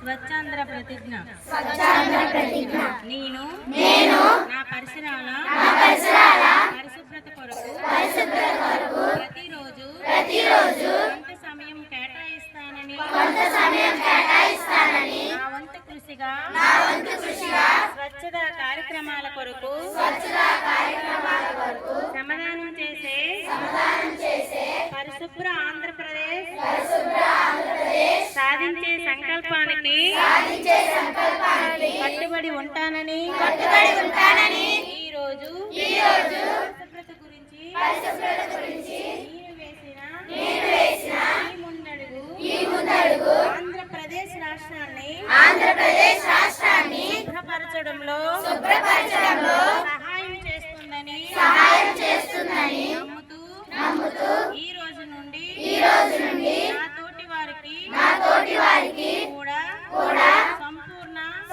స్వచ్ఛాంధ్ర ప్రతిజ్ఞ నేను నా పరిసరాల పరిశుభ్రత కొరకు ప్రతిరోజు కొంత సమయం కేటాయిస్తానని నా వంతు కృషిగా స్వచ్ఛతా కార్యక్రమాల కొరకు శ్రమదానం చేసే పరిశుభ్ర ఆంధ్రప్రదేశ్ సాధించే సంకల్పానికి కట్టుబడి ఉంటానని ఈ రోజు పరిశుభ్రత గురించి నేను వేసిన ఈ ముందడుగు ఆంధ్రప్రదేశ్ రాష్ట్రాన్ని శుభ్రపరచడంలో సహాయం చేస్తుందని నమ్ముతూ ఈ రోజు నుండి నా తోటి వారికి కూడా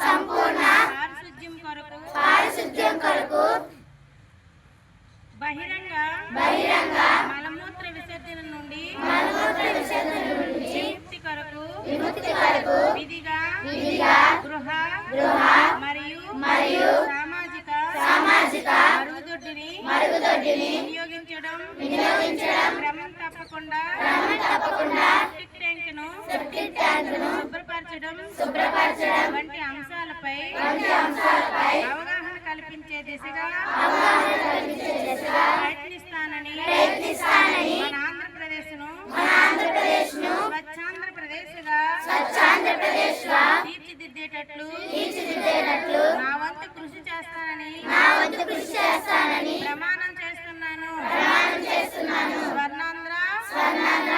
సంపూర్ణ పారిశుద్ధ్యం కొరకు బహిరంగ మలమూత్ర విసర్జన నుండి విముక్తి కొరకు విధిగా గృహ మరియు సామాజిక మరుగుదొడ్డిని వినియోగించడం క్రమం తప్పకుండా సెప్టిక్ ట్యాంకును శుభ్రపరచడం వంటి అంశాలపై అవగాహన కల్పించే దిశగా ప్రయత్నిస్తానని మన ఆంధ్రప్రదేశ్ను స్వచ్ఛాంధ్రప్రదేశ్గా తీర్చిదిద్దేటట్లు నా వంతు కృషి చేస్తానని ప్రమాణం చేస్తున్నాను. స్వర్ణాంధ్ర